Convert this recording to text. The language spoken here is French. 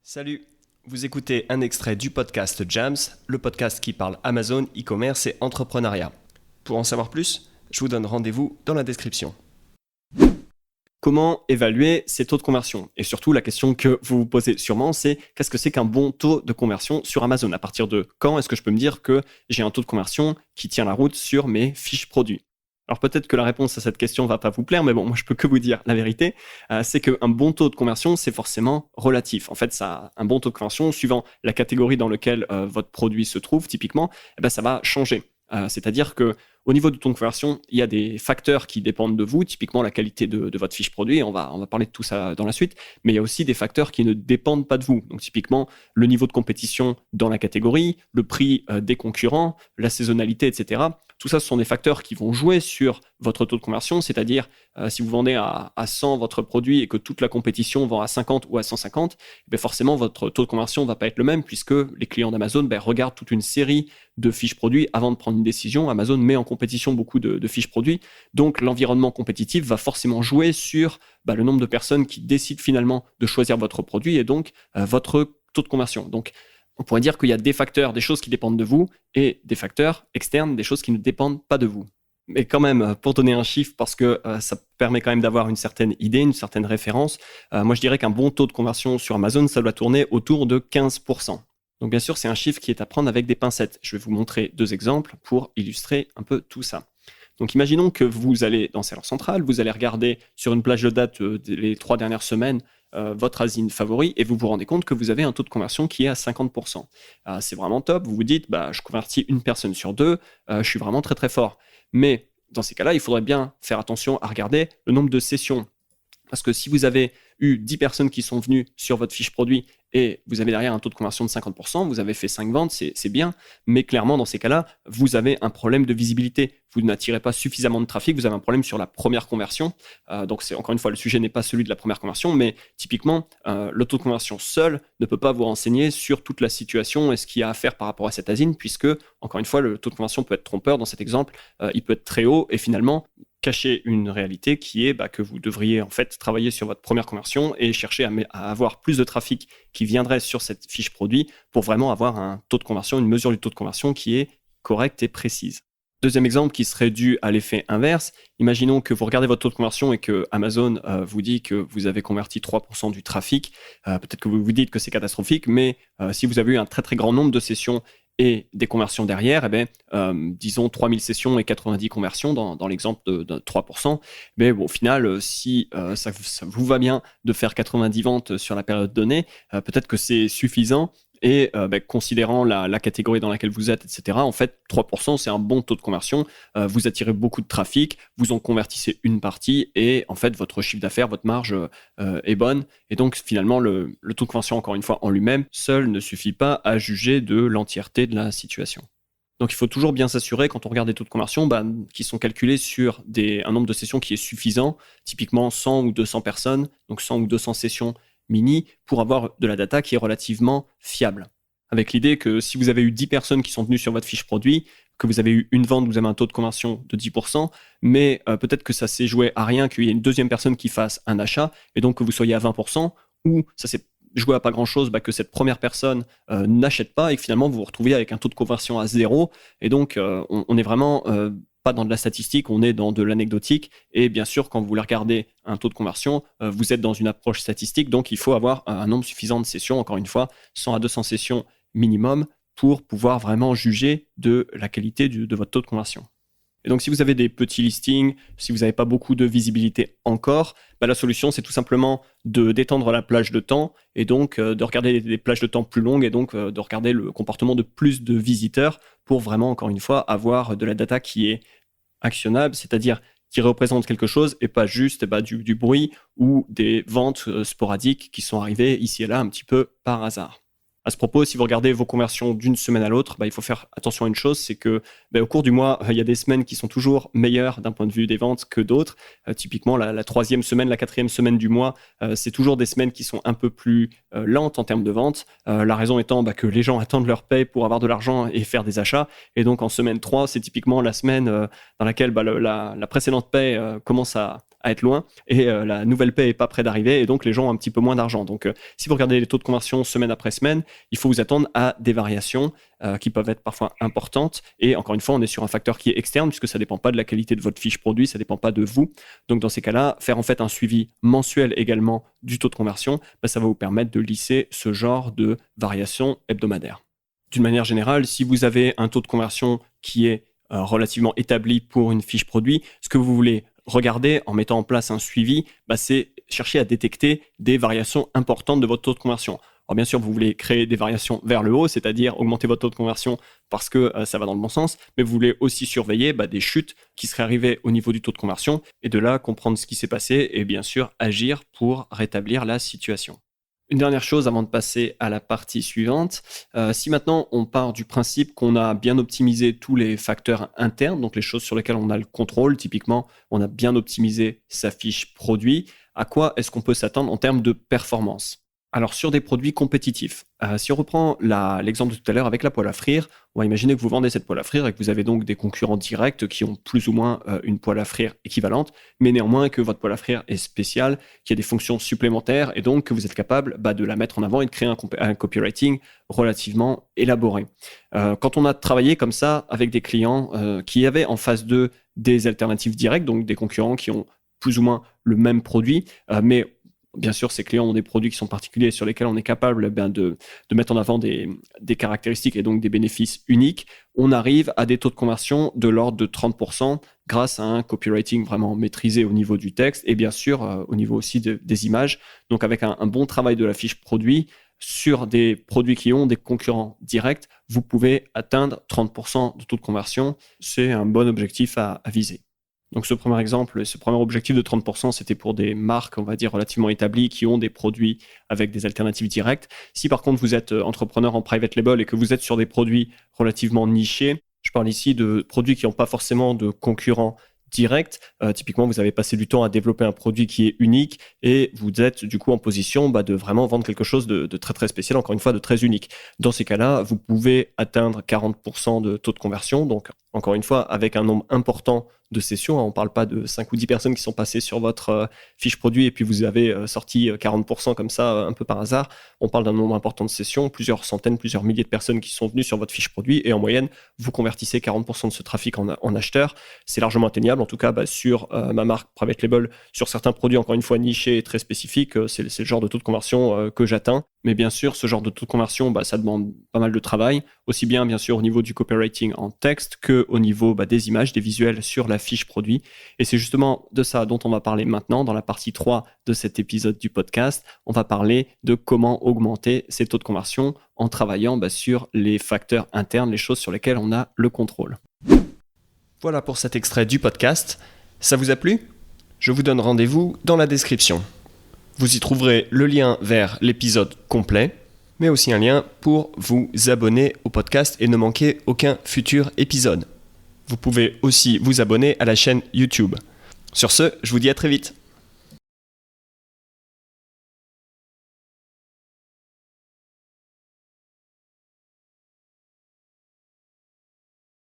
Salut, vous écoutez un extrait du podcast Jams, le podcast qui parle Amazon, e-commerce et entrepreneuriat. Pour en savoir plus, je vous donne rendez-vous dans la description. Comment évaluer ces taux de conversion? Et surtout, la question que vous vous posez sûrement, c'est qu'est-ce que c'est qu'un bon taux de conversion sur Amazon? À partir de quand est-ce que je peux me dire que j'ai un taux de conversion qui tient la route sur mes fiches produits? Alors peut-être que la réponse à cette question va pas vous plaire, mais bon, moi je peux que vous dire la vérité, c'est qu'un bon taux de conversion, c'est forcément relatif. En fait, ça, un bon taux de conversion, suivant la catégorie dans laquelle votre produit se trouve, typiquement, ça va changer. C'est-à-dire que au niveau du taux de conversion, il y a des facteurs qui dépendent de vous, typiquement la qualité de votre fiche produit, on va parler de tout ça dans la suite, mais il y a aussi des facteurs qui ne dépendent pas de vous. Donc typiquement, le niveau de compétition dans la catégorie, le prix des concurrents, la saisonnalité, etc. Tout ça, ce sont des facteurs qui vont jouer sur votre taux de conversion, c'est-à-dire si vous vendez à 100 votre produit et que toute la compétition vend à 50 ou à 150, forcément votre taux de conversion ne va pas être le même puisque les clients d'Amazon regardent toute une série de fiches produits avant de prendre une décision. Amazon met en compétition beaucoup de fiches produits, donc l'environnement compétitif va forcément jouer sur le nombre de personnes qui décident finalement de choisir votre produit et donc votre taux de conversion. Donc on pourrait dire qu'il y a des facteurs, des choses qui dépendent de vous et des facteurs externes, des choses qui ne dépendent pas de vous. Mais quand même, pour donner un chiffre, parce que ça permet quand même d'avoir une certaine idée, une certaine référence, moi je dirais qu'un bon taux de conversion sur Amazon, ça doit tourner autour de 15%. Donc bien sûr, c'est un chiffre qui est à prendre avec des pincettes. Je vais vous montrer 2 exemples pour illustrer un peu tout ça. Donc imaginons que vous allez dans Seller Central, vous allez regarder sur une plage de date les 3 dernières semaines votre asine favori et vous vous rendez compte que vous avez un taux de conversion qui est à 50%. C'est vraiment top, vous vous dites je convertis une personne sur 2, je suis vraiment très très fort. Mais dans ces cas-là, il faudrait bien faire attention à regarder le nombre de sessions. Parce que si vous avez eu 10 personnes qui sont venues sur votre fiche produit et vous avez derrière un taux de conversion de 50%, vous avez fait 5 ventes, c'est bien, mais clairement dans ces cas-là, vous avez un problème de visibilité. Vous n'attirez pas suffisamment de trafic, vous avez un problème sur la première conversion. Donc c'est encore une fois, le sujet n'est pas celui de la première conversion, mais typiquement, le taux de conversion seul ne peut pas vous renseigner sur toute la situation et ce qu'il y a à faire par rapport à cette asine, puisque, encore une fois, le taux de conversion peut être trompeur. Dans cet exemple, il peut être très haut et finalement cacher une réalité qui est que vous devriez en fait travailler sur votre première conversion et chercher à avoir plus de trafic qui viendrait sur cette fiche produit pour vraiment avoir un taux de conversion, une mesure du taux de conversion qui est correcte et précise. Deuxième exemple qui serait dû à l'effet inverse. Imaginons que vous regardez votre taux de conversion et que Amazon vous dit que vous avez converti 3% du trafic. Peut-être que vous vous dites que c'est catastrophique, mais si vous avez eu un très très grand nombre de sessions et des conversions derrière, disons 3000 sessions et 90 conversions dans l'exemple de 3%, au final, si ça vous va bien de faire 90 ventes sur la période donnée, peut-être que c'est suffisant. Et considérant la catégorie dans laquelle vous êtes, etc., en fait, 3%, c'est un bon taux de conversion. Vous attirez beaucoup de trafic, vous en convertissez une partie et en fait, votre chiffre d'affaires, votre marge est bonne. Et donc, finalement, le taux de conversion, encore une fois, en lui-même, seul ne suffit pas à juger de l'entièreté de la situation. Donc, il faut toujours bien s'assurer, quand on regarde des taux de conversion, qui sont calculés sur un nombre de sessions qui est suffisant, typiquement 100 ou 200 personnes, donc 100 ou 200 sessions mini pour avoir de la data qui est relativement fiable. Avec l'idée que si vous avez eu 10 personnes qui sont venues sur votre fiche produit, que vous avez eu une vente, vous avez un taux de conversion de 10%, mais peut-être que ça s'est joué à rien, qu'il y ait une deuxième personne qui fasse un achat, et donc que vous soyez à 20%, ou ça s'est joué à pas grand-chose, que cette première personne n'achète pas, et que finalement vous vous retrouviez avec un taux de conversion à 0, et donc on est vraiment pas dans de la statistique, on est dans de l'anecdotique. Et bien sûr, quand vous voulez regarder un taux de conversion, vous êtes dans une approche statistique. Donc, il faut avoir un nombre suffisant de sessions, encore une fois, 100 à 200 sessions minimum pour pouvoir vraiment juger de la qualité de votre taux de conversion. Et donc, si vous avez des petits listings, si vous n'avez pas beaucoup de visibilité encore, la solution, c'est tout simplement de d'étendre la plage de temps et donc de regarder des plages de temps plus longues et donc de regarder le comportement de plus de visiteurs pour vraiment, encore une fois, avoir de la data qui est actionnable, c'est-à-dire qui représente quelque chose et pas juste du bruit ou des ventes sporadiques qui sont arrivées ici et là un petit peu par hasard. À ce propos, si vous regardez vos conversions d'une semaine à l'autre, il faut faire attention à une chose, c'est que au cours du mois, il y a des semaines qui sont toujours meilleures d'un point de vue des ventes que d'autres. Typiquement, la troisième semaine, la quatrième semaine du mois, c'est toujours des semaines qui sont un peu plus lentes en termes de ventes. La raison étant que les gens attendent leur paye pour avoir de l'argent et faire des achats. Et donc, en semaine 3, c'est typiquement la semaine dans laquelle la précédente paye commence à à être loin et la nouvelle paie n'est pas près d'arriver et donc les gens ont un petit peu moins d'argent. Donc si vous regardez les taux de conversion semaine après semaine, il faut vous attendre à des variations qui peuvent être parfois importantes. Et encore une fois, on est sur un facteur qui est externe puisque ça ne dépend pas de la qualité de votre fiche produit, ça ne dépend pas de vous. Donc dans ces cas-là, faire en fait un suivi mensuel également du taux de conversion, ça va vous permettre de lisser ce genre de variations hebdomadaires. D'une manière générale, si vous avez un taux de conversion qui est relativement établi pour une fiche produit, ce que vous voulez regarder en mettant en place un suivi, c'est chercher à détecter des variations importantes de votre taux de conversion. Alors bien sûr, vous voulez créer des variations vers le haut, c'est-à-dire augmenter votre taux de conversion parce que ça va dans le bon sens, mais vous voulez aussi surveiller des chutes qui seraient arrivées au niveau du taux de conversion et de là comprendre ce qui s'est passé et bien sûr agir pour rétablir la situation. Une dernière chose avant de passer à la partie suivante, si maintenant on part du principe qu'on a bien optimisé tous les facteurs internes, donc les choses sur lesquelles on a le contrôle, typiquement on a bien optimisé sa fiche produit, à quoi est-ce qu'on peut s'attendre en termes de performance ? Alors sur des produits compétitifs, si on reprend l'exemple de tout à l'heure avec la poêle à frire, on va imaginer que vous vendez cette poêle à frire et que vous avez donc des concurrents directs qui ont plus ou moins une poêle à frire équivalente, mais néanmoins que votre poêle à frire est spéciale, qu'il y a des fonctions supplémentaires et donc que vous êtes capable de la mettre en avant et de créer un copywriting relativement élaboré. Quand on a travaillé comme ça avec des clients qui avaient en face d'eux des alternatives directes, donc des concurrents qui ont plus ou moins le même produit, mais bien sûr, ces clients ont des produits qui sont particuliers sur lesquels on est capable de mettre en avant des caractéristiques et donc des bénéfices uniques. On arrive à des taux de conversion de l'ordre de 30% grâce à un copywriting vraiment maîtrisé au niveau du texte et bien sûr au niveau aussi des images. Donc avec un bon travail de la fiche produit sur des produits qui ont des concurrents directs, vous pouvez atteindre 30% de taux de conversion. C'est un bon objectif à viser. Donc ce premier exemple, ce premier objectif de 30%, c'était pour des marques, on va dire, relativement établies qui ont des produits avec des alternatives directes. Si par contre vous êtes entrepreneur en private label et que vous êtes sur des produits relativement nichés, je parle ici de produits qui n'ont pas forcément de concurrents directs. Typiquement, vous avez passé du temps à développer un produit qui est unique et vous êtes du coup en position de vraiment vendre quelque chose de très très spécial, encore une fois de très unique. Dans ces cas-là, vous pouvez atteindre 40% de taux de conversion. Donc encore une fois, avec un nombre important de sessions, on ne parle pas de 5 ou 10 personnes qui sont passées sur votre fiche produit et puis vous avez sorti 40% comme ça un peu par hasard. On parle d'un nombre important de sessions, plusieurs centaines, plusieurs milliers de personnes qui sont venues sur votre fiche produit et en moyenne, vous convertissez 40% de ce trafic en acheteurs. C'est largement atteignable, en tout cas sur ma marque Private Label, sur certains produits encore une fois nichés et très spécifiques, c'est le genre de taux de conversion que j'atteins. Mais bien sûr, ce genre de taux de conversion, ça demande pas mal de travail, aussi bien bien sûr au niveau du copywriting en texte qu'au niveau des images, des visuels sur la fiche produit. Et c'est justement de ça dont on va parler maintenant dans la partie 3 de cet épisode du podcast. On va parler de comment augmenter ces taux de conversion en travaillant sur les facteurs internes, les choses sur lesquelles on a le contrôle. Voilà pour cet extrait du podcast. Ça vous a plu ? Je vous donne rendez-vous dans la description. Vous y trouverez le lien vers l'épisode complet, mais aussi un lien pour vous abonner au podcast et ne manquer aucun futur épisode. Vous pouvez aussi vous abonner à la chaîne YouTube. Sur ce, je vous dis à très vite.